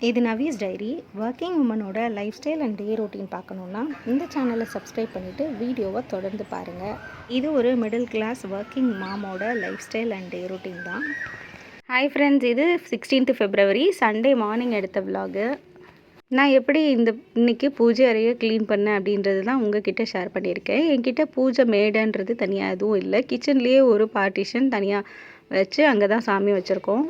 இது நவீஸ் diary. Working உமனோட life style and day routine பார்க்கணுன்னா இந்த சேனலை சப்ஸ்கிரைப் பண்ணிவிட்டு வீடியோவை தொடர்ந்து பாருங்கள். இது ஒரு மிடில் கிளாஸ் ஒர்க்கிங் மாமோட life style and day routine தான். ஹாய் ஃப்ரெண்ட்ஸ், இது 16th February சண்டே மார்னிங் எடுத்த விலாகு. நான் எப்படி இன்னைக்கு பூஜை அறையை க்ளீன் பண்ணேன் அப்படின்றது தான் உங்ககிட்ட ஷேர் பண்ணியிருக்கேன். என்கிட்ட பூஜை மேடைன்றது தனியாக எதுவும் இல்லை. கிச்சன்லேயே ஒரு பார்ட்டிஷன் தனியாக வச்சு அங்கே தான் சாமி வச்சுருக்கோம்.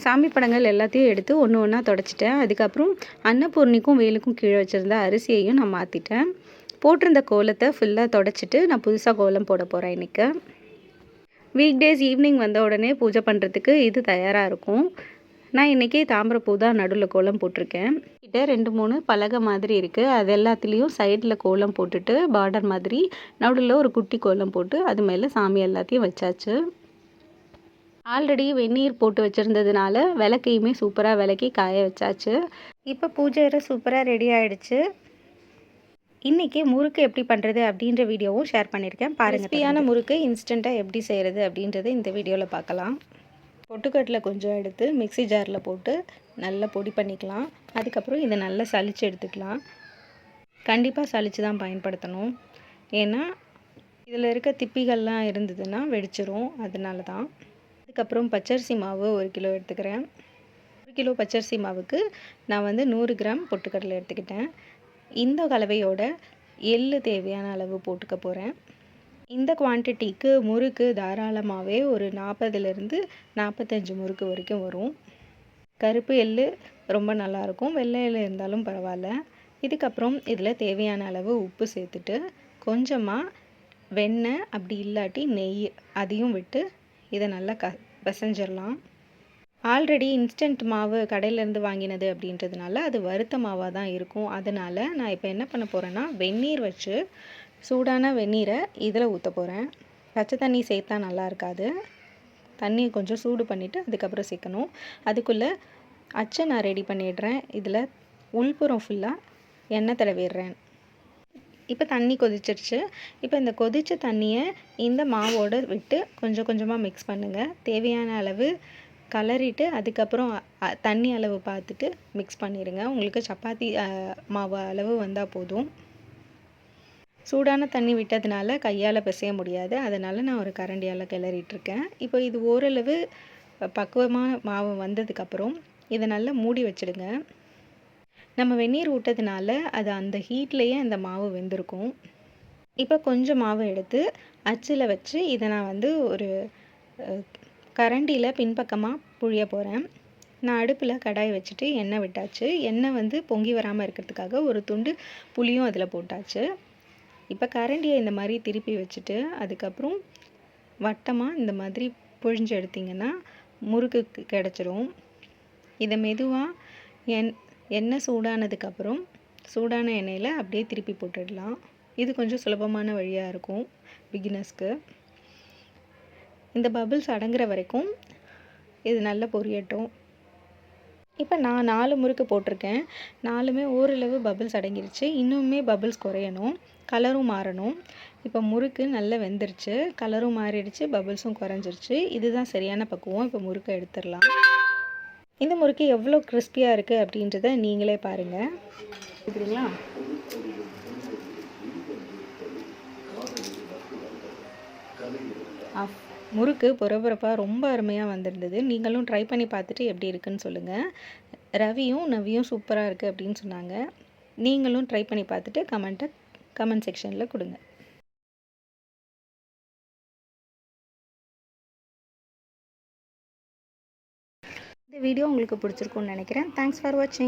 சாமி படங்கள் எல்லாத்தையும் எடுத்து ஒன்று ஒன்றா தொடச்சிட்டேன். அதுக்கப்புறம் அன்னபூர்ணிக்கும் வேலுக்கும் கீழே வச்சுருந்த அரிசியையும் நான் மாற்றிட்டேன். போட்டிருந்த கோலத்தை ஃபுல்லாக தொடச்சிட்டு நான் புதுசாக கோலம் போட போகிறேன் இன்றைக்கி. வீக் டேஸ் ஈவினிங் வந்த உடனே பூஜை பண்ணுறதுக்கு இது தயாராக இருக்கும். நான் இன்றைக்கி தாமரைப்பூ தான் நடுவில் கோலம் போட்டிருக்கேன். கிட்ட 2-3 பலகை மாதிரி இருக்குது. அது எல்லாத்துலேயும் சைடில் கோலம் போட்டுட்டு பார்டர் மாதிரி நடுவில் ஒரு குட்டி கோலம் போட்டு அது மேலே சாமி எல்லாத்தையும் வச்சாச்சு. ஆல்ரெடி வெந்நீர் போட்டு வச்சுருந்ததுனால விளக்கையுமே சூப்பராக விளக்கி காய வச்சாச்சு. இப்போ பூஜை அறை சூப்பராக ரெடி ஆகிடுச்சு. இன்றைக்கி முறுக்கு எப்படி பண்ணுறது அப்படின்ற வீடியோவும் ஷேர் பண்ணியிருக்கேன் பாருங்கள். கிறிஸ்பியான முறுக்கு இன்ஸ்டண்ட்டாக எப்படி செய்கிறது அப்படின்றத இந்த வீடியோவில் பார்க்கலாம். பொட்டுக்கட்டில் கொஞ்சம் எடுத்து மிக்ஸி ஜாரில் போட்டு நல்லா பொடி பண்ணிக்கலாம். அதுக்கப்புறம் இதை நல்லா சலித்து எடுத்துக்கலாம். கண்டிப்பாக சலித்து தான் பயன்படுத்தணும். ஏன்னா இதில் இருக்க திப்பிகள்லாம் இருந்ததுன்னா வெடிச்சிரும். அதனால தான். அதுக்கப்புறம் பச்சரிசி மாவு 1 கிலோ எடுத்துக்கிறேன். 1 கிலோ பச்சரிசி மாவுக்கு நான் 100 கிராம் பொட்டுக்கடலை எடுத்துக்கிட்டேன். இந்த கலவையோட எள்ளு தேவையான அளவு போட்டுக்க போகிறேன். இந்த குவான்டிட்டிக்கு முறுக்கு தாராளமாகவே ஒரு 40லேருந்து 45 முறுக்கு வரைக்கும் வரும். கருப்பு எள்ளு ரொம்ப நல்லாயிருக்கும், வெள்ளை எள்ளு இருந்தாலும் பரவாயில்ல. இதுக்கப்புறம் இதில் தேவையான அளவு உப்பு சேர்த்துட்டு கொஞ்சமாக வெண்ணெய் அப்படி இல்லாட்டி நெய் அதையும் விட்டு இதை நல்லா பிசைஞ்சிடலாம். ஆல்ரெடி இன்ஸ்டன்ட் மாவு கடையிலேருந்து வாங்கினது அப்படின்றதுனால அது வறுத்த மாவாக தான் இருக்கும். அதனால் நான் இப்போ என்ன பண்ண போகிறேன்னா வெந்நீர் வச்சு சூடான வெந்நீரை இதில் ஊற்ற போகிறேன். பச்சை தண்ணி சேர்த்தா நல்லா இருக்காது. தண்ணி கொஞ்சம் சூடு பண்ணிவிட்டு அதுக்கப்புறம் சேர்க்கணும். அதுக்குள்ளே அச்சை நான் ரெடி பண்ணிடுறேன். இதில் உள்புறம் ஃபுல்லாக எண்ணெய் தடவிடுறேன். இப்போ தண்ணி கொதிச்சிருச்சு. இப்போ இந்த கொதித்த தண்ணியை இந்த மாவோடு விட்டு கொஞ்சம் கொஞ்சமாக மிக்ஸ் பண்ணுங்கள். தேவையான அளவு கலரிட்டு அதுக்கப்புறம் தண்ணி அளவு பார்த்துட்டு மிக்ஸ் பண்ணிடுங்க. உங்களுக்கு சப்பாத்தி மாவு அளவு வந்தால் போதும். சூடான தண்ணி விட்டதுனால கையால் பிசைய முடியாது. அதனால் நான் ஒரு கரண்டியால் கிளறிட்டுருக்கேன். இப்போ இது ஓரளவு பக்குவமாக மாவு வந்ததுக்கப்புறம் இதை நல்லா மூடி வச்சுடுங்க. நம்ம வெந்நீர் விட்டதுனால அது அந்த ஹீட்லேயே அந்த மாவு வெந்திருக்கும். இப்போ கொஞ்சம் மாவு எடுத்து அச்சில் வச்சு இதை நான் ஒரு கரண்டியில் பின்பக்கமாக புழிய போகிறேன். நான் அடுப்பில் கடாய் வச்சுட்டு எண்ணெய் விட்டாச்சு. எண்ணெய் பொங்கி வராமல் இருக்கிறதுக்காக ஒரு துண்டு புளியும் அதில் போட்டாச்சு. இப்போ கரண்டியை இந்த மாதிரி திருப்பி வச்சுட்டு அதுக்கப்புறம் வட்டமாக இந்த மாதிரி புழிஞ்சு எடுத்திங்கன்னா முறுக்கு கிடச்சிரும். இதை மெதுவாக எண்ணெய் சூடானதுக்கப்புறம் சூடான எண்ணெயில் அப்படியே திருப்பி போட்டுடலாம். இது கொஞ்சம் சுலபமான வழியாக இருக்கும் பிகினர்ஸ்க்கு. இந்த பபிள்ஸ் அடங்குற வரைக்கும் இது நல்லா பொரியட்டும். இப்போ நான் 4 முறுக்கு போட்டிருக்கேன். 4மே ஓரளவு பபிள்ஸ் அடங்கிருச்சு. இன்னுமே பபிள்ஸ் குறையணும், கலரும் மாறணும். இப்போ முறுக்கு நல்லா வெந்துருச்சு, கலரும் மாறிடுச்சு, பபிள்ஸும் குறைஞ்சிருச்சு. இதுதான் சரியான பக்குவம். இப்போ முறுக்கை எடுத்துடலாம். இந்த முறுக்கு எவ்வளோ கிறிஸ்பியாக இருக்குது அப்படின்றத நீங்களே பாருங்கள். சரிங்களா? முறுக்கு பொறப்பொறப்பாக ரொம்ப அருமையாக வந்திருந்தது. நீங்களும் ட்ரை பண்ணி பார்த்துட்டு எப்படி இருக்குன்னு சொல்லுங்கள். ரவியும் நவியும் சூப்பராக இருக்குது அப்படின்னு சொன்னாங்க. நீங்களும் ட்ரை பண்ணி பார்த்துட்டு கமெண்ட் செக்ஷனில் கொடுங்க. இந்த வீடியோ உங்களுக்கு பிடிச்சிருக்குன்னு நினைக்கிறேன். தேங்க்ஸ் ஃபார் வாட்சிங்.